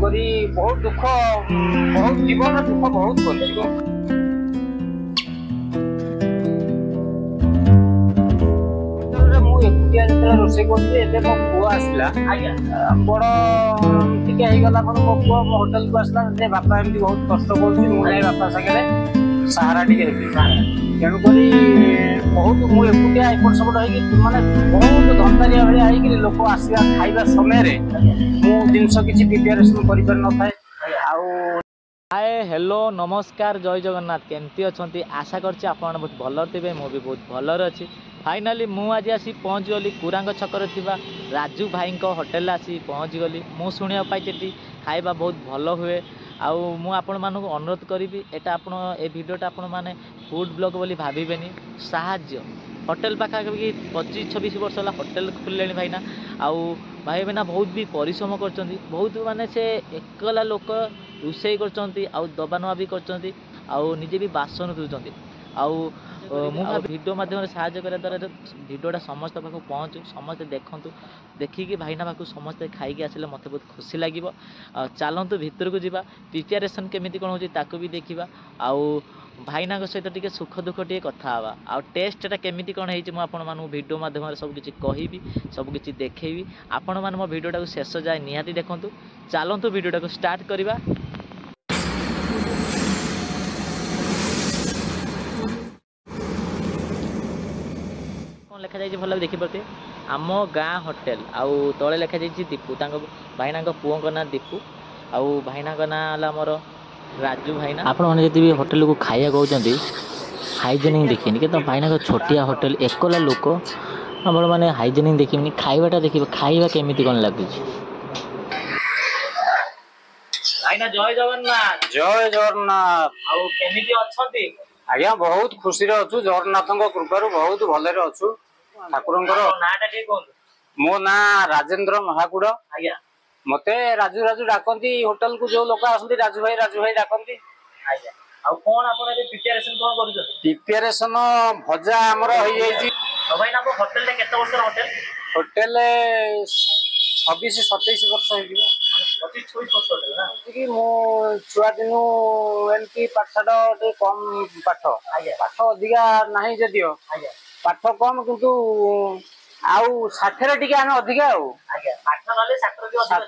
ତେଣୁକରି ବହୁତ ଦୁଃଖ, ବହୁତ ଜୀବନର ଦୁଃଖ ବହୁତ କରିଛି। ମୁଁ ଏକୁଟିଆ ଯେତେବେଳେ ରୋଷେଇ କରୁଛି, ଏବେ ମୋ ପୁଅ ଆସିଲା, ବଡ ଟିକେ ହେଇଗଲା ମୋ ପୁଅ ମୋ ହୋଟେଲକୁ ଆସିଲା ଯେ ବାପା ଏମିତି ବହୁତ କଷ୍ଟ କରୁଛି, ମୁଁ ଯାଇ ବାପା ସାଙ୍ଗରେ ସାହାରା ଟିକେ ହେବି। ତେଣୁକରି ବହୁତ ମୁଁ ଏକୁଟିଆ ଏପଟ ସେପଟ ହେଇକି ମାନେ ବହୁତ ଧନ୍ଦାରିଆ ଭଳିଆ ହେଇକି ଲୋକ ଆସିବା ଖାଇବା ସମୟରେ ମୁଁ ଜିନିଷ କିଛି ପ୍ରିପାରେସନ୍ କରିପାରିନଥାଏ। ଆଉ हाय हेलो नमस्कार जय जगन्नाथ केमती अच्छा आशा करछि आपण बहुत भल थे मुझे बहुत भलर अच्छी। फाइनाली मुझे आज आसी पहुँच गली कुरांग छकर थिबा राजू भाई होटेल आसी पहुँच गली। मु शुणा पाई खाଇବା बहुत भल हुए। आउ मु आपण मानक अनुरोध करी एटा आपण ए भिडियोटा आपण माने फूड ब्लॉग बोली भाविबेनी। साहाଯ୍ୟ होटेल पाखापाखि 25-26 वर्ष है होटेल खुले भाईना। आउ भाई भाईना बहुत भी परिश्रम कर बहुत माने से एकला लोक रोषे कर दबा नवा भी करजे भी बासन धुंच। वीडियो माध्यम साहय करा द्वारा वीडियोटा समस्त पाक पहुँचू, समस्ते देखूँ देखिकी भाईना पाक समस्ते खाई आसिले मत बहुत खुशी लगे। चलतु भितर को जावा प्रिपेरेसन केमी कौन हो भी देखा। आउ भाईना सहित टे सुख दुख टे कथा आ टेस्टा केमी कौन हो वीडियो माध्यम सबकि कहबी सबकि देखी। आपण मैंने मो वीडियोटा शेष जाए निहाती देखूँ। चलतु वीडियोटा स्टार्ट करवा। लिखा जाए भल देखिपे आम गाँ होटेल आउ तले लिखा जाए दीपू भाईना पुओं ना दीपू आउ भाईना ना आमर राजू भाईना। आपण मैंने जी होटेल को खाया कहते हाइजेनिक देखिए कि भाईना छोटिया होटेल एकला लोक आम मैंने हाइजेनिक देखिए खाइबाटा देखिए खाइबा केमी कौन लगे। भाईना जय जगन्नाथ। जय जगन्नाथ। आउ केमिति अछंती? आज्ञा बहुत खुशी अच्छु, जगन्नाथ कृपार बहुत भलरे अच्छु। ठाकुर मो ना राजेंद्र महाकुड़। मते राजू राजू डाकती होटेल को जो लोक आसती राजू भाई डाकती। प्रिपेरेसन भजा आमर होटेल 26-27 वर्ष मो छुआ दिन एमती पाठ कम पाठ पाठ अधिका नहीं जदियो पाठ कम किंतु आउ 60 टिके आमे अधिका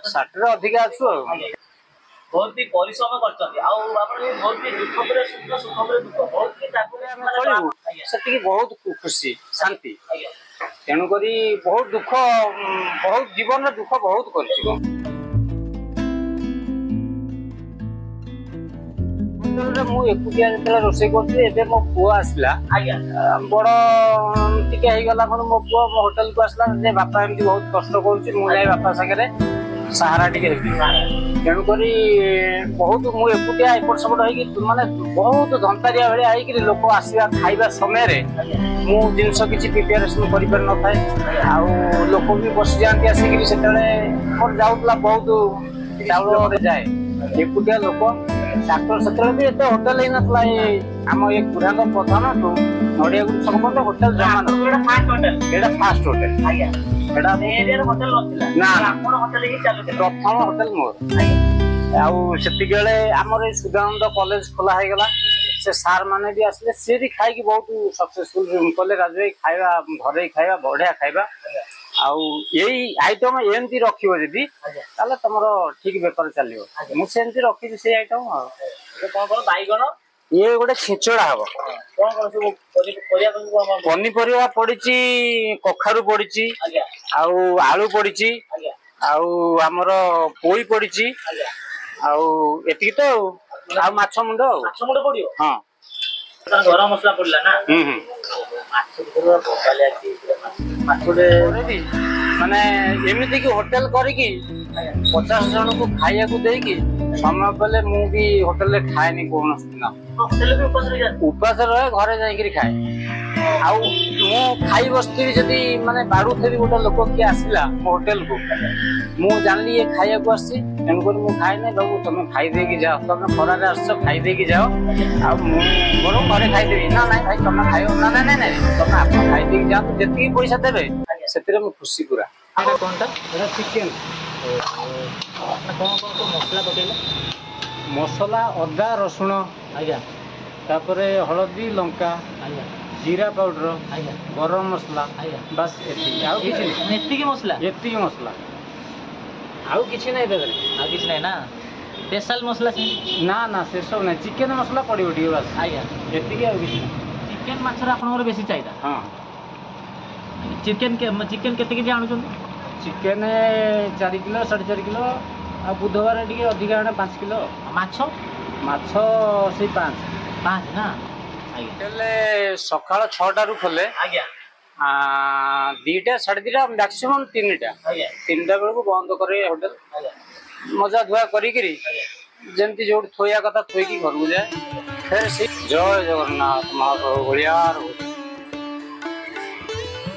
षाठे अधिका अच्छु। बहुत भी परिश्रम करछथि आउ आपण बहुत भी दुख करे सुख सुख करे दुख बहुत भी ताकू चलिबु सेति बहुत खुशी शांति। तेणु करी बहुत दुख, बहुत जीवन दुख बहुत करछि। मु एकुटिया जेतले रोषे करछि, एबे मो पुओ आसला बड़ टिके हेगला मो पुओ मो होटेल को आसला जे बापा एमती बहुत कष्ट करछि, मु जाई बापा सागरे सहारा टिके हेबी। तेणु करी बहुत मु एकुटिया एपट सेपट होइकी माने बहुत धंतारिया भलिया होइकी लोक आसीबा खाइबा समय रे मु जिंस किछि प्रिपेरेसन करि पर न थाए। आउ लोक भी बस जांती आसीकी सेतले मोर जाउतला बहुत चाउल जाए एकुटिया लोक डाक्टर सेतले भी एते होटेल ही नथला। आम ए कुरांग प्रधान टू नडिया गुरु सबंध होटेल जमान एटा फास्ट होटेल एटा एरिया होटेल नथिला ना आपण होटेल ही चालू प्रथम होटेल मोर। आउ सेति गेले हमर सुदानंद कॉलेज खोला हे गला, से सार माने भी आसले से भी खाई की बहुत सक्सेसफुल कले राजू खाइबा घरे खाइबा बढ़िया खाइबा। आउ यही आइटम एमती रखिबो जदी ताले तमरो ठीक बेपार चलियो। मु सेमती रखि से आइटम कोन कोन बाईगण ये गोटे खिचड़ा हबो। कोन कोन सब पनी परिया पडिची, कखारु पडिची, आउ आलू पडिची, आउ हमरो पोई पडिची, आउ एति तो आ माछ मुंड पडियो। हां गरम मसला पडला ना। माछ माने एमती की होटेल करिकी 50 जन को खाइया को देकी समय पले मु भी होटेल ले खाएनी कोन दिन होटेल भी उपास रहे घरे जाई खाए। आउ मु खाई बस्ती जदी माने बाडू थेबी गोटे लोक की आसिला होटेल को मु जानली ये खाइया को आसी एन को मु खाइ नै बाबू तुम खाई दे की जाओ, तुम खरा रे आछो खाई दे की जाओ। आ मु बरो घरे खाई देबी ना नहीं भाई तुम खाइयो ना ना नहीं नहीं तुम आप खाई दे की जाओ, जति पैसा देबे सेतिरे मु खुशी पूरा। एटा कोनटा एटा चिकन कौन कौन सब मसला पकेले मसला अदा रसुण आज्ञा तापरे हलदी लंका आज्ञा जीरा पाउडर आज्ञा गरम मसला आज्ञा बस एतिकी आउ किछि नहीं एतिकी मसला एतिकी मसला आउ किछि नहीं बेदरे आ किछ नै ना स्पेशल मसला से ना ना से सब नहीं चिकन मसला पड़िबो ठीक बस आज्ञा एतिकी आउ किछि नहीं चिकेन माछर आपनकर बेसी चाहिदा हां चिकेन केते केजी आणुछन चिकन 4 किलो 4.5 किलो आ बुधवार टिके अधिका 5 किलो माछ माछ से 5 ना आज्ञा हेले सकाळ 6टा रु खोले आज्ञा 2टा 2.5टा मैक्सिमम 3टा आज्ञा 3टा बेल को बंद करे होटल आज्ञा मजा धुआ करी जेमती जो थोया कथा थोईकी घर को जाए फिर से जय जगन्नाथ महाप्रभु भलिया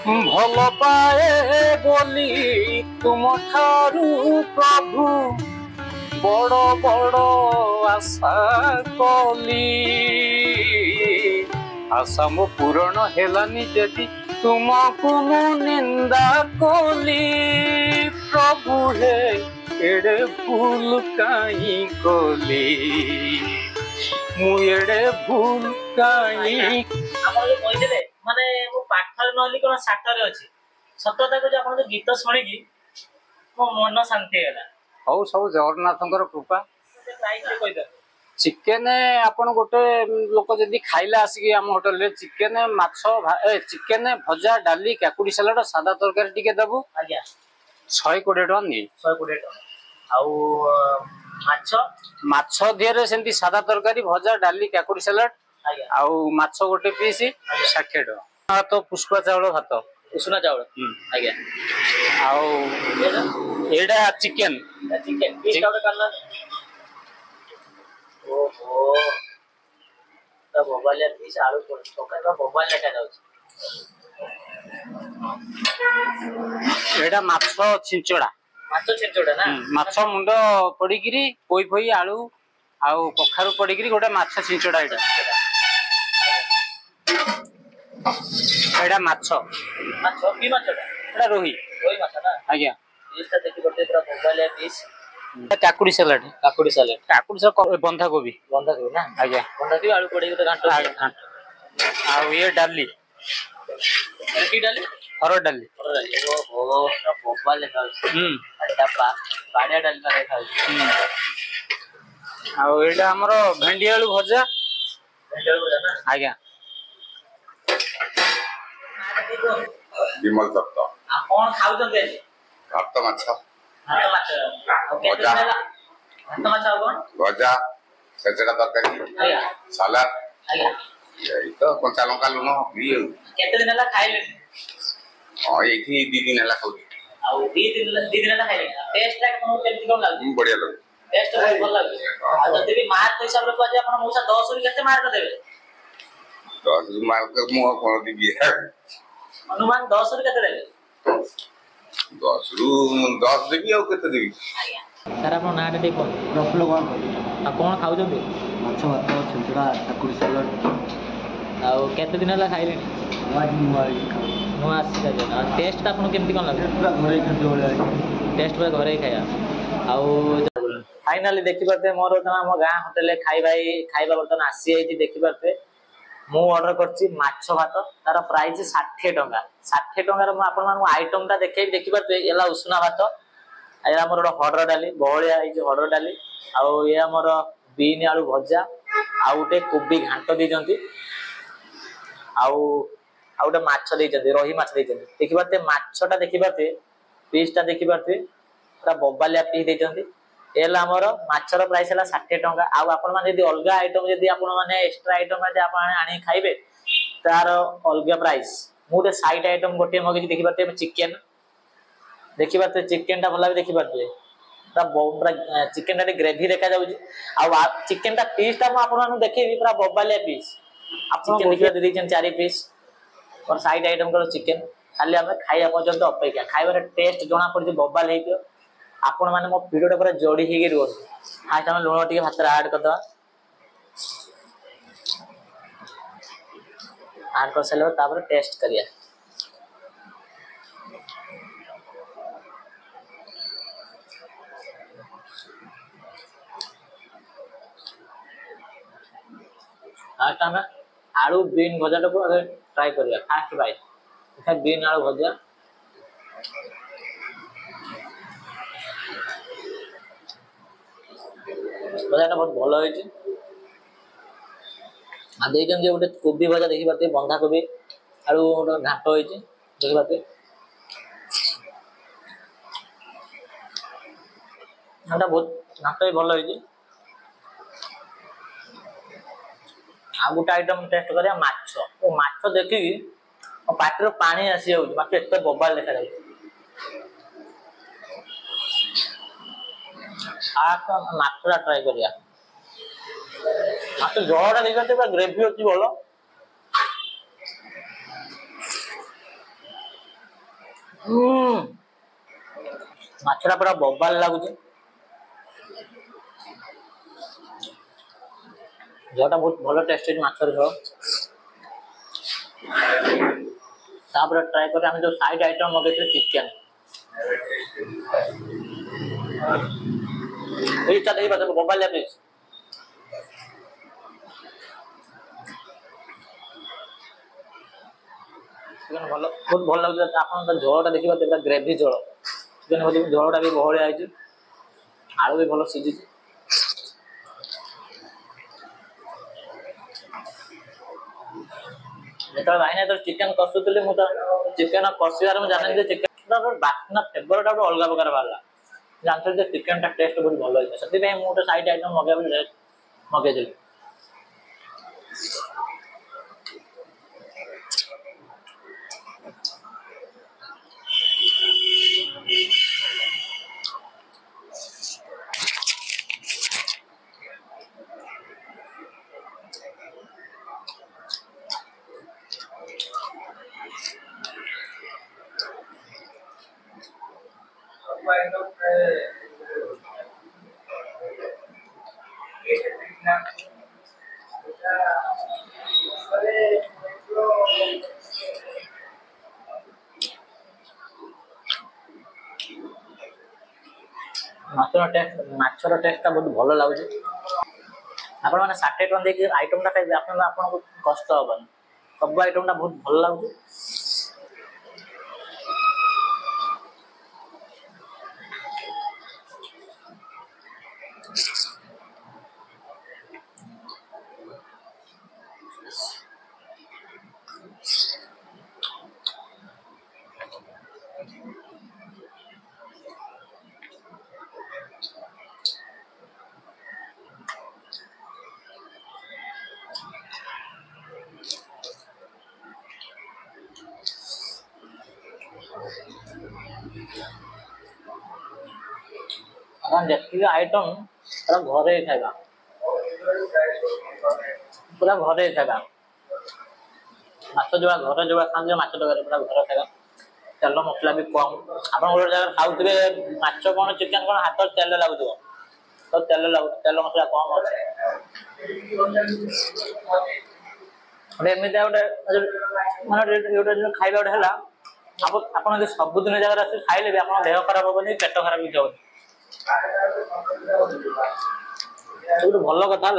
भल पाए बोली तुम ठारू प्रभु बड़ बड़ आशा कली आशा मो पूरण हेलानी जदि तुमको मु निंदा कली प्रभु हे एड़े भूल काई कली मु एड़े भूल काई आपण जो कहिदेले माने मो पाठर नहली कोन साटरे अछि सत्यता को जे आपण जो गीत सुनिकी मो मन शांति होला हौ सब जगन्नाथंकर कृपा प्राइस ले कहि दे चिकेन आपण गोटे लोक जदि खाइला आसिकी हम होटल रे चिकेन माछ चिकेन भजा डाली काकुडी सलाड सादा तरकारी टिके दबु आज्ञा 120 टका नि 120 टका आउ माछ माछ दियरे सेंती सादा तरकारी भजा डाली काकुडी सलाड आज्ञा आउ माछ गोटे पीस 60 टका तो पुष्पा चावल भात उसना चावल आज्ञा आउ एडा चिकेन चिकेन पीस चावल करना ओहो तो मोबाइल पीस आलू टोका तो मोबाइल लेखा जाउछ एडा माछ छिंचोडा माछ छिंचोडा ना माछ मुंड पड़ीगिरी पोई पोई आलू आउ कखारु पड़ीगिरी गोटे माछ छिंचोडा एडा माछ माछ की माछडा एडा रोही माछ ना आज्ञा पीसटा देखि बते पूरा मोबाइल पीस काकुडी सलाड काकुडी सालेड बंधा कोबी ना आज्ञा बंधा कोबी आलू पड़ी तो घांटो आउ ये डाली की डाली हरड़ डाली ओहो मोबाइल लेखा अच्छा बाड़िया डाली का लेखा आउ एडा हमर भेंडी आलू भजा ना आज्ञा विमल दत्त आ कोन खाउछन आज भात माछ भात माछ और केते भजा। देला भात माछ और कोन भजा छेचड़ा तरकारी आया सालाड आया यही तो कंचा लंका लुण भी केते दिन ला खाइले हाँ ये 2 दिन है खाऊ आ दी दिन ला खाइले टेस्ट ला कोन केते कोन लागु बढ़िया लगे टेस्ट बहुत भल लागु आ जदी भी मार्क हिसाब रे आज अपन मौसा 10 रु केते मार्क देबे 10 मार्क मुह कोन दिबी अनुमान 10 रु केते देबे 10 रु 10 देबी और केते देबी आया सर अपन नाटे देखो प्रफुल्ल कौन आ कोन खाउछन माछ भात छिंचोडा काकुडी सलाड आ केते दिन ला खाइले नो आसी का टेस्ट ता अपन केमती कोन लागु पूरा घरे खाद्य वाला टेस्ट पूरा घरे खाया आउ फाइनली देखि पाते मोर तना हम गां होटल खाइबा बर्तन आसी आइती देखि पाते मु ऑर्डर करछि माछ भात तार प्राइस 60 टका 60 टका रे म आपन मान आइटम ता देखि पाते एला उष्णा भात एला हमर हरड़ डाली बहलिया ए जे हरड़ डाली आउ ये हमर बीन आलू भजा आउ उटे कोबी घांट दै जंती आउ आउटे माछ दै जंती रोही माछ दै जंती देखि पाते माछटा देखि पाते पीसटा देखि पाते पूरा बबालिया पीस दै जंती एला हमर माछर प्राइस हला 60 टका आउ आपन माने यदि अलगा आइटम यदि आपन माने एक्स्ट्रा आइटम यदि आपन आनी खाइबे तार अलगा प्राइस मुटे साइड आइटम गोटे मगे देखि पाते चिकन देखि पाते चिकन टा भला देखि पाते पूरा चिकन टा ग्रेवी देखा जाउची आ चिकन टा पीस टा म आपन माने देखिबी पूरा बबालिया पीस चिकन देखि पाते दैछन 4 पीस और साइड आइटम करो चिकन खाली हमें खाइया पर्यंत अपेक्षा खाइबार टेस्ट जणा पड़े बबाल हेतियो आपण माने मो वीडियो पूरा जोड़ी ही रुहन फास्ट हम लुण टिके भात ऐड कर दवा ऐड कर सले तापर टेस्ट करिया फास्ट आम आलू बीन भजा को आगे ट्राई करिया फास्ट बाइट देखा बीन आलू भजा भजाटा बहुत भल होइछि आ देइछन जे गोटे कोबी भजा देखि पाते बंधा कोबी आलू गोटे घांट होइछि देखि पाते घांटा बहुत घांट भी भल होइछि आ गोटे आइटम टेस्ट करिया माछ ओ माछ देखि पाटर पानी आसी जाउछि माछ एते बबाल देखा जाउछि आ तो माछरा ट्राई करिया माछ जळटा देखते बा ग्रेवी अछि बोलो माछरा पूरा बबाल लागुछि जळटा बहुत भलो टेस्ट है माछर झोल तापर ट्राई कर हम जो साइड आइटम मगेते चिकन এইটা দেই বাজে মোবাইল লাগবে চিকেন ভালো বহুত ভালো লাগুছে আপনার ঝোলটা দেখিবা এটা গ্রেভি ঝোল চিকেন হলি ঝোলটা भी বহলে আইছে আলু भी ভালো সিজিছে এটা ভাইনা তো চিকেন কষুতলে মু তো চিকেন কষিবার মু জানেন যে চিকেন বাসনা ফেভরটা অলগা প্রকার ভালা जानते हैं चिकन का टेस्ट बहुत भलो है सती में मोटे साइड आइटम मगे दिले माछर टेस्ट बहुत भल लगुच आपण मैंने 60 टका देखिए आइटमटा खाइबे आपको कष्ट हेबन सब आइटमटा बहुत भल लगुच देखिए आइटम पूरा घरे खाइबा पूरा घरे खाइबा माछ जो घर जो खाते माछ तरकारी पूरा घर खाइबा तेल मसला भी कम आप गोटे जगह खाऊे माछ कौन चिकेन कौन हाथ तेल लगुव तो तेल मसला कम अच्छे एमती गोटे माने खाଇବା गोटे है आप सबुदिन जगह खाइले भी आप देह खराब हेनी पेट खराब भी होनी गोटे भल कथा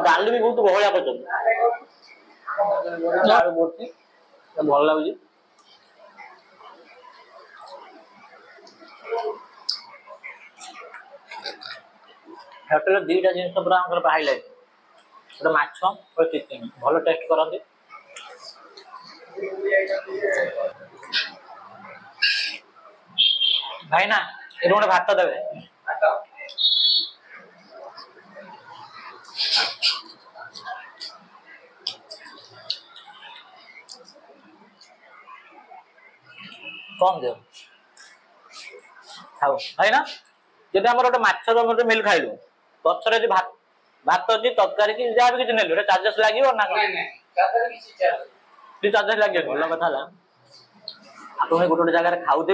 डाली भी बहुत बहलिया कर भल लगुच होटेल दीटा जिन पूरा हाइलाइट गोटे माछ और चिकेन भल टेस्ट करते भाई ना ये गोटे भात देवे कम दे खाओ भाई ना जब आम गोटे माछ मिल खाइलु पचर यदि भात भात अच्छी तरकारी कि जहाँ भी किसी नेलु चार्जेस लगे ना चार्जेस लगे भल कथा आप गोटे जगह खाऊे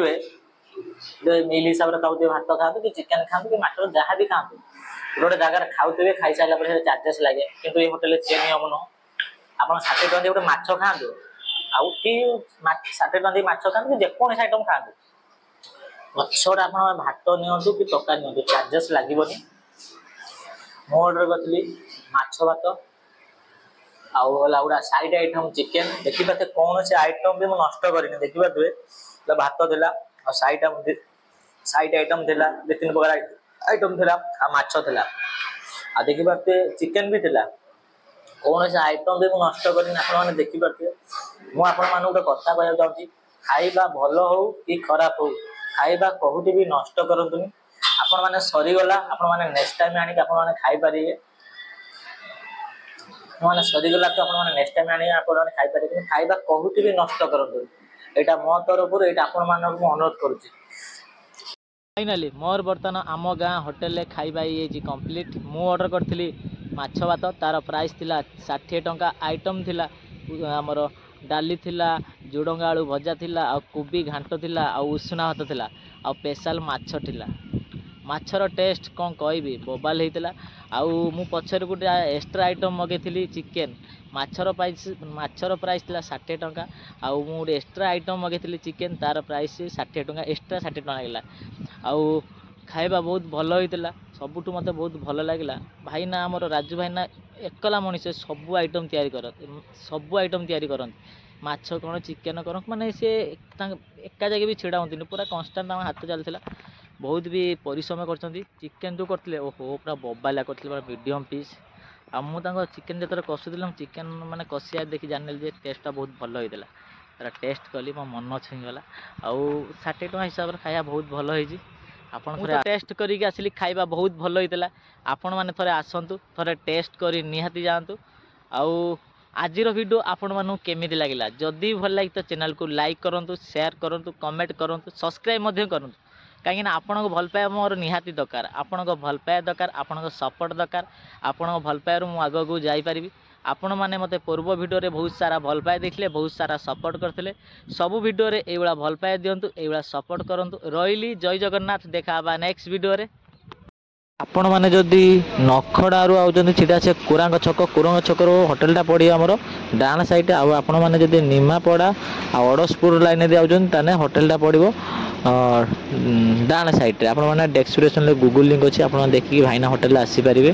मिल हिसाब से खाते भात खाते कि चिकेन खाते कि माछ जहाँ भी खाते गोटे जगह खाऊे खाई सारा चार्जेस लगे किंतु ये होटेल से नियम नुह आप 60 टका गोटे माछ खाते आउ कि 60 टका माछ खाते कि जेकोसी आइटम खाते पछड़ा आप भात नि कि तरकारी नि चार्जेस लगे ମୁଁ ଅର୍ଡର କରିଥିଲି ମାଛ ଭାତ ଆଉ ହେଲା ଗୁଡ଼ା ସାଇଡ୍ ଆଇଟମ୍ ଚିକେନ୍। ଦେଖିପାରୁଥିବେ କୌଣସି ଆଇଟମ୍ ବି ମୁଁ ନଷ୍ଟ କରିନି। ଦେଖିପାରୁଥିବେ ଭାତ ଥିଲା ଆଉ ସାଇଡ୍ ଆଇଟମ୍ ଥିଲା, 2-3 ପ୍ରକାର ଆଇଟମ୍ ଥିଲା ଆଉ ମାଛ ଥିଲା ଆଉ ଦେଖିପାରୁଥିବେ ଚିକେନ୍ ବି ଥିଲା। କୌଣସି ଆଇଟମ୍ ବି ମୁଁ ନଷ୍ଟ କରିନି। ଆପଣମାନେ ଦେଖିପାରୁଥିବେ। ମୁଁ ଆପଣମାନଙ୍କୁ ଗୋଟେ କଥା କହିବାକୁ ଚାହୁଁଛି, ଖାଇବା ଭଲ ହଉ କି ଖରାପ ହଉ, ଖାଇବା କୋଉଠି ବି ନଷ୍ଟ କରନ୍ତୁନି। ଆପଣମାନେ ସରିଗଲା, ଆପଣମାନେ ନେକ୍ସଟ ଟାଇମ୍ ଆଣିକି ଆପଣମାନେ ଖାଇପାରିବେ। ଆପଣମାନେ ସରିଗଲା ତ ଆପଣମାନେ ନେକ୍ସଟ ଟାଇମ୍ ଆଣିକି ଆପଣମାନେ ଖାଇପାରିବେ, କିନ୍ତୁ ଖାଇବା କୋଉଠି ବି ନଷ୍ଟ କରନ୍ତୁନି। ଏଇଟା ମୋ ତରଫରୁ, ଏଇଟା ଆପଣମାନଙ୍କୁ ମୁଁ ଅନୁରୋଧ କରୁଛି। ଫାଇନାଲି ମୋର ବର୍ତ୍ତମାନ ଆମ ଗାଁ ହୋଟେଲରେ ଖାଇବା ହେଇଯାଇଛି କମ୍ପ୍ଲିଟ୍। ମୁଁ ଅର୍ଡ଼ର କରିଥିଲି ମାଛ ଭାତ, ତାର ପ୍ରାଇସ୍ ଥିଲା 60 ଟଙ୍କା। ଆଇଟମ୍ ଥିଲା ଆମର ଡାଲି ଥିଲା, ଝୁଡ଼ଙ୍ଗ ଆଳୁ ଭଜା ଥିଲା, ଆଉ କୋବି ଘାଣ୍ଟ ଥିଲା, ଆଉ ଉଷୁନା ଭାତ ଥିଲା, ଆଉ ସ୍ପେଶାଲ୍ ମାଛ ଥିଲା। ମାଛର ଟେଷ୍ଟ କ'ଣ କହିବି, ବୋବାଲ ହେଇଥିଲା। ଆଉ ମୁଁ ପଛରେ ଗୋଟେ ଏକ୍ସଟ୍ରା ଆଇଟମ୍ ମଗେଇଥିଲି ଚିକେନ୍। ମାଛର ପ୍ରାଇସ୍ ଥିଲା 60 ଟଙ୍କା। ଆଉ ମୁଁ ଗୋଟେ ଏକ୍ସଟ୍ରା ଆଇଟମ୍ ମଗେଇଥିଲି ଚିକେନ୍, ତାର ପ୍ରାଇସ୍ 60 ଟଙ୍କା, ଏକ୍ସଟ୍ରା 60 ଟଙ୍କା ଲାଗିଲା। ଆଉ ଖାଇବା ବହୁତ ଭଲ ହେଇଥିଲା। ସବୁଠୁ ମୋତେ ବହୁତ ଭଲ ଲାଗିଲା, ଭାଇନା ଆମର ରାଜୁ ଭାଇନା ଏକଲା ମଣିଷ ସବୁ ଆଇଟମ୍ ତିଆରି କରନ୍ତି। ମାଛ କ'ଣ ଚିକେନ୍ କ'ଣ, ମାନେ ସେ ତାଙ୍କ ଏକା ଜାଗା ବି ଛିଡ଼ା ହୁଅନ୍ତିନି, ପୁରା କନଷ୍ଟାଣ୍ଟ ତାଙ୍କ ହାତ ଚାଲିଥିଲା। ବହୁତ ବି ପରିଶ୍ରମ କରିଛନ୍ତି। ଚିକେନ୍ ଯେଉଁ କରିଥିଲେ, ଓହୋ ପୁରା ବୋବାଲିଆ କରିଥିଲେ, ପୁରା ମିଡ଼ିୟମ୍ ପିସ୍। ଆଉ ମୁଁ ତାଙ୍କ ଚିକେନ୍ ଯେତେବେଳେ କଷୁଥିଲି, ମୁଁ ଚିକେନ୍ ମାନେ କଷିବା ଦେଖି ଜାଣିଲି ଯେ ଟେଷ୍ଟଟା ବହୁତ ଭଲ ହେଇଥିଲା। ତାର ଟେଷ୍ଟ କଲି, ମୋ ମନ ଛୁଇଁଗଲା। ଆଉ 60 ଟଙ୍କା ହିସାବରେ ଖାଇବା ବହୁତ ଭଲ ହେଇଛି। ଆପଣ ଥରେ ଟେଷ୍ଟ କରିକି ଆସିଲି, ଖାଇବା ବହୁତ ଭଲ ହେଇଥିଲା। ଆପଣମାନେ ଥରେ ଆସନ୍ତୁ, ଥରେ ଟେଷ୍ଟ କରି ନିହାତି ଯାଆନ୍ତୁ। ଆଉ ଆଜିର ଭିଡ଼ିଓ ଆପଣମାନଙ୍କୁ କେମିତି ଲାଗିଲା? ଯଦି ଭଲ ଲାଗି ତ ଚ୍ୟାନେଲକୁ ଲାଇକ୍ କରନ୍ତୁ, ସେୟାର କରନ୍ତୁ, କମେଣ୍ଟ କରନ୍ତୁ, ସବସ୍କ୍ରାଇବ୍ ମଧ୍ୟ କରନ୍ତୁ। କାହିଁକିନା ଆପଣଙ୍କ ଭଲ ପାଇବା ମୋର ନିହାତି ଦରକାର। ଆପଣଙ୍କ ଭଲ ପାଇବା ଦରକାର, ଆପଣଙ୍କ ସପୋର୍ଟ ଦରକାର। ଆପଣଙ୍କ ଭଲ ପାଇବାରୁ ମୁଁ ଆଗକୁ ଯାଇପାରିବି। ଆପଣମାନେ ମୋତେ ପୂର୍ବ ଭିଡ଼ିଓରେ ବହୁତ ସାରା ଭଲ ପାଇବା ଦେଇଥିଲେ, ବହୁତ ସାରା ସପୋର୍ଟ କରିଥିଲେ। ସବୁ ଭିଡ଼ିଓରେ ଏଇଭଳିଆ ଭଲ ପାଇବା ଦିଅନ୍ତୁ, ଏଇଭଳିଆ ସପୋର୍ଟ କରନ୍ତୁ। ରହିଲି, ଜୟ ଜଗନ୍ନାଥ। ଦେଖା ହେବା ନେକ୍ସଟ ଭିଡ଼ିଓରେ। ଆପଣମାନେ ଯଦି ନଖଡ଼ାରୁ ଆଉଛନ୍ତି, ସେଟା ଅଛି କୁରାଙ୍ଗ ଛକରୁ ହୋଟେଲଟା ପଡ଼ିବ ଆମର ଡାହାଣ ସାଇଡ଼୍। ଆଉ ଆପଣମାନେ ଯଦି ନିମାପଡ଼ା ଆଉ ଅଡ଼ଶପୁର ଲାଇନ୍ ଯଦି ଆଉଛନ୍ତି, ତାହେଲେ ହୋଟେଲଟା ପଡ଼ିବ ଡାହାଣ ସାଇଡ଼୍ରେ। ଆପଣମାନେ ଡେସ୍କ୍ରିପସନ୍ରେ ଗୁଗୁଲ୍ ଲିଙ୍କ୍ ଅଛି, ଆପଣ ଦେଖିକି ଭାଇନା ହୋଟେଲରେ ଆସିପାରିବେ।